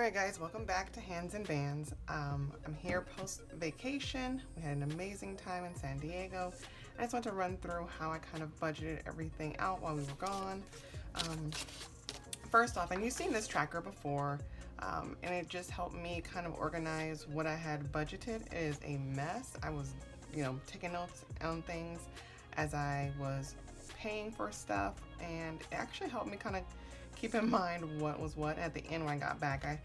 Alright guys, welcome back to Hands and Bands. I'm here post vacation. We had an amazing time in San Diego. I just want to run through how I kind of budgeted everything out while we were gone. First off, and you've seen this tracker before, and it just helped me kind of organize what I had budgeted. It is a mess. I was, taking notes on things as I was paying for stuff, and it actually helped me kind of keep in mind what was what. At the end when I got back, I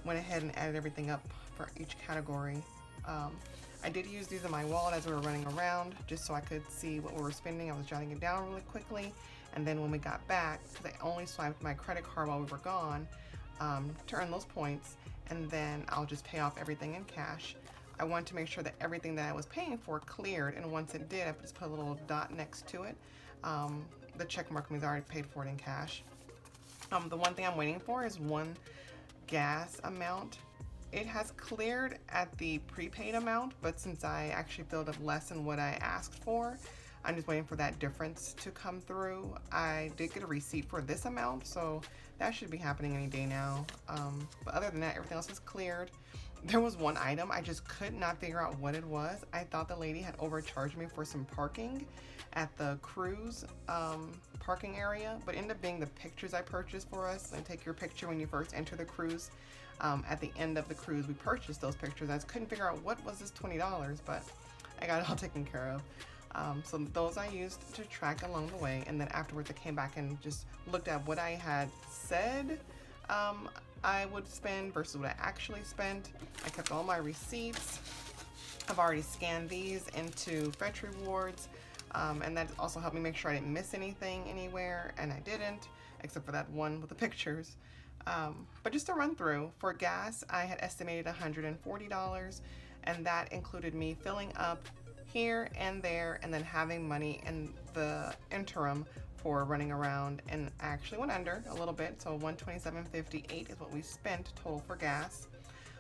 went ahead and added everything up for each category. I did use these in my wallet as we were running around just so I could see what we were spending. I was jotting it down really quickly, and then when we got back, because I only swiped my credit card while we were gone to earn those points, and then I'll just pay off everything in cash. I wanted to make sure that everything that I was paying for cleared, and once it did, I just put a little dot next to it. The check mark means I already paid for it in cash. The one thing I'm waiting for is one gas amount. It has cleared at the prepaid amount, but since I actually filled up less than what I asked for, I'm just waiting for that difference to come through. I did get a receipt for this amount, so that should be happening any day now. But other than that, everything else is cleared. There was one item I just could not figure out what it was. I thought the lady had overcharged me for some parking at the cruise parking area, but ended up being the pictures I purchased for us. And take your picture when you first enter the cruise. At the end of the cruise, we purchased those pictures. I just couldn't figure out what was this $20, but I got it all taken care of. So those I used to track along the way, and then afterwards I came back and just looked at what I had said I would spend versus what I actually spent. I kept all my receipts. I've already scanned these into Fetch Rewards, and that also helped me make sure I didn't miss anything anywhere, and I didn't, except for that one with the pictures. But just to run through, for gas, I had estimated $140, and that included me filling up here and there, and then having money in the interim for running around, and I actually went under a little bit, so $127.58 is what we spent total for gas.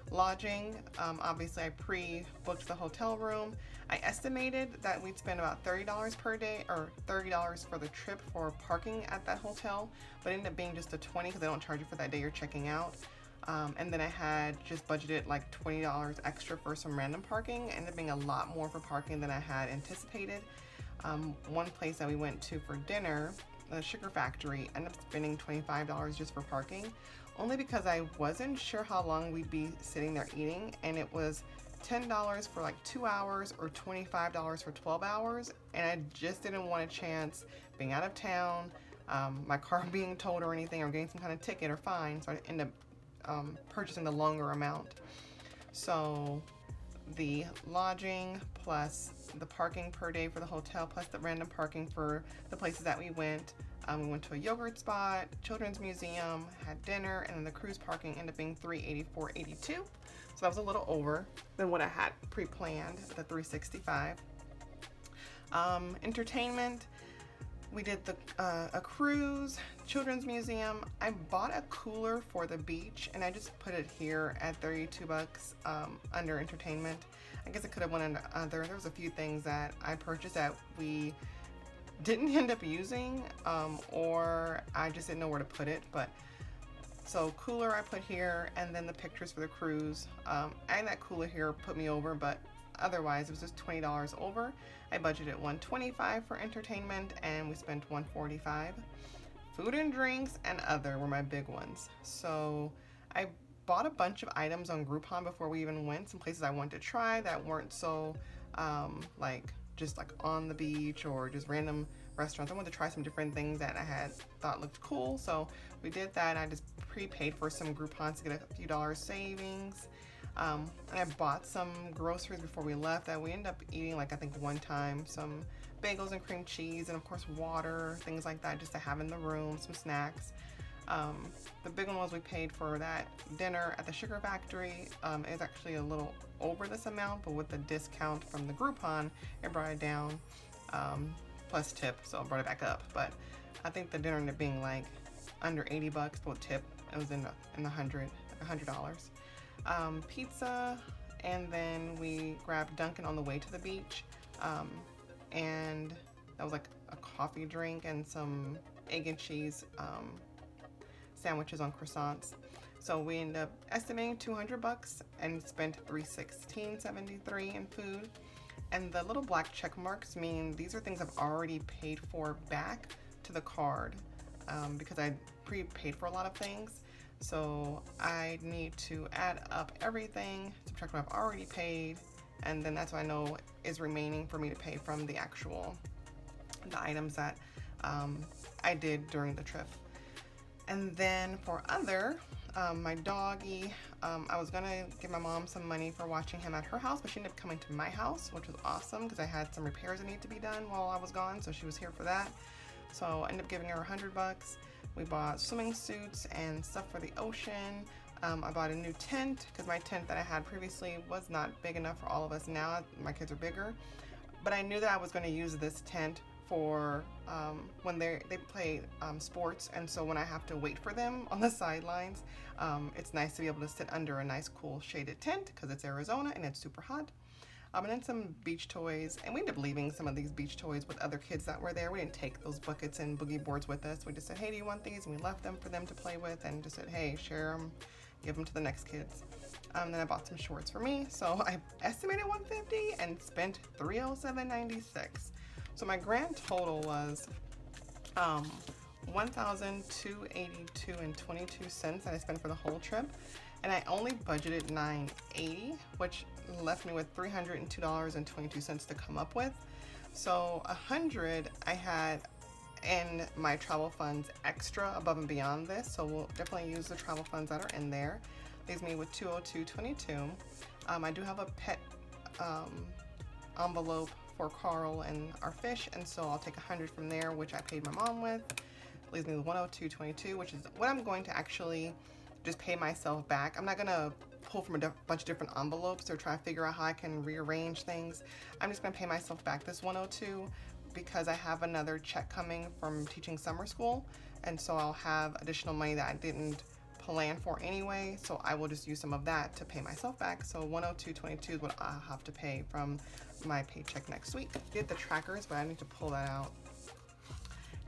Lodging, obviously I pre-booked the hotel room. I estimated that we'd spend about $30 per day, or $30 for the trip for parking at that hotel, but it ended up being just a $20 because they don't charge you for that day you're checking out. And then I had just budgeted like $20 extra for some random parking. It ended up being a lot more for parking than I had anticipated. One place that we went to for dinner, the Sugar Factory, ended up spending $25 just for parking, only because I wasn't sure how long we'd be sitting there eating, and it was $10 for like 2 hours or $25 for 12 hours, and I just didn't want a chance being out of town, my car being towed or anything, or getting some kind of ticket or fine, so I ended up purchasing the longer amount. So the lodging plus the parking per day for the hotel plus the random parking for the places that we went. We went to a yogurt spot, children's museum, had dinner, and then the cruise parking ended up being $384.82. So that was a little over than what I had pre-planned, the $365. Entertainment, we did a cruise, children's museum. I bought a cooler for the beach, and I just put it here at $32 under entertainment. I guess it could have went under other. There was a few things that I purchased that we didn't end up using, or I just didn't know where to put it. But so cooler I put here, and then the pictures for the cruise. And that cooler here put me over, but otherwise it was just $20 over. I budgeted $125 for entertainment, and we spent $145. Food and drinks and other were my big ones. So I bought a bunch of items on Groupon before we even went, some places I wanted to try that weren't so just like on the beach or just random restaurants. I wanted to try some different things that I had thought looked cool, so we did that. I just prepaid for some Groupons to get a few dollars savings. And I bought some groceries before we left that we ended up eating, like I think one time, some bagels and cream cheese, and of course water, things like that, just to have in the room, some snacks. The big one was we paid for that dinner at the Sugar Factory. It's actually a little over this amount, but with the discount from the Groupon, it brought it down, plus tip, so it brought it back up. But I think the dinner ended up being like under $80, but with tip, it was in the $100. Pizza, and then we grabbed Dunkin' on the way to the beach, and that was like a coffee drink and some egg and cheese sandwiches on croissants. So we ended up estimating 200 bucks and spent $316.73 in food. And the little black check marks mean these are things I've already paid for back to the card, because I prepaid for a lot of things. So I need to add up everything, subtract what I've already paid, and then that's what I know is remaining for me to pay from the items that I did during the trip. And then for other, my doggy, I was gonna give my mom some money for watching him at her house, but she ended up coming to my house, which was awesome because I had some repairs that need to be done while I was gone, so she was here for that. So I ended up giving her 100 bucks. We bought swimming suits and stuff for the ocean. I bought a new tent because my tent that I had previously was not big enough for all of us. Now my kids are bigger, but I knew that I was going to use this tent for when they play sports, and so when I have to wait for them on the sidelines, it's nice to be able to sit under a nice cool shaded tent because it's Arizona and it's super hot. And then some beach toys, and we ended up leaving some of these beach toys with other kids that were there. We didn't take those buckets and boogie boards with us. We just said, hey, do you want these? And we left them for them to play with and just said, hey, share them, give them to the next kids. Then I bought some shorts for me. So I estimated $150 and spent $307.96. So my grand total was $1,282.22 that I spent for the whole trip, and I only budgeted $980, which left me with $302.22 to come up with. So $100 I had in my travel funds extra above and beyond this, so we'll definitely use the travel funds that are in there. Leaves me with $202.22. I do have a pet envelope for Carl and our fish, and so I'll take $100 from there, which I paid my mom with. Leaves me with $102.22, which is what I'm going to actually just pay myself back. I'm not gonna pull from a bunch of different envelopes or try to figure out how I can rearrange things. I'm just gonna pay myself back this $102 because I have another check coming from teaching summer school, and so I'll have additional money that I didn't plan for anyway, so I will just use some of that to pay myself back. So $102.22 is what I'll have to pay from my paycheck next week. Did the trackers, but I need to pull that out.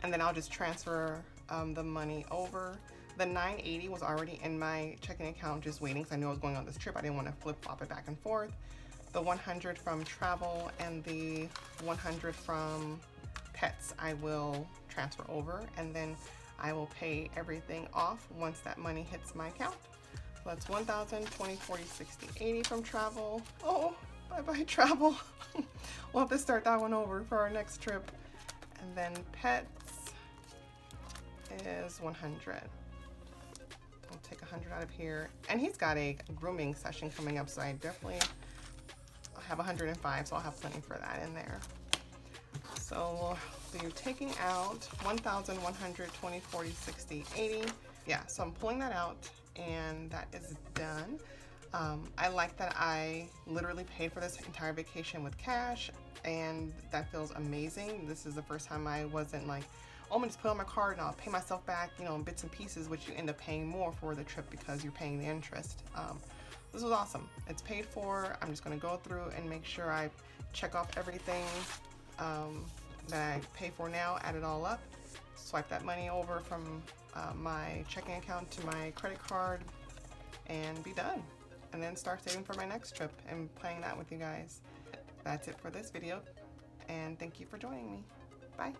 And then I'll just transfer the money over. The $980 was already in my checking account just waiting because I knew I was going on this trip. I didn't want to flip-flop it back and forth. The $100 from travel and the $100 from pets I will transfer over, and then I will pay everything off once that money hits my account. So that's $1,020.40.60.80 from travel. Oh, bye-bye travel. We'll have to start that one over for our next trip. And then pets is $100. I'll take $100 out of here. And he's got a grooming session coming up, so I definitely have $105, so I'll have plenty for that in there. So you're taking out $1,120.40.60.80. Yeah, so I'm pulling that out, and that is done. I like that I literally paid for this entire vacation with cash, and that feels amazing. This is the first time I wasn't like, oh, I'm gonna just put it on my card and I'll pay myself back, you know, in bits and pieces, which you end up paying more for the trip because you're paying the interest. This was awesome. It's paid for. I'm just gonna go through and make sure I check off everything that I pay for now, add it all up, swipe that money over from my checking account to my credit card, and be done. And then start saving for my next trip and playing that with you guys. That's it for this video, and thank you for joining me. Bye.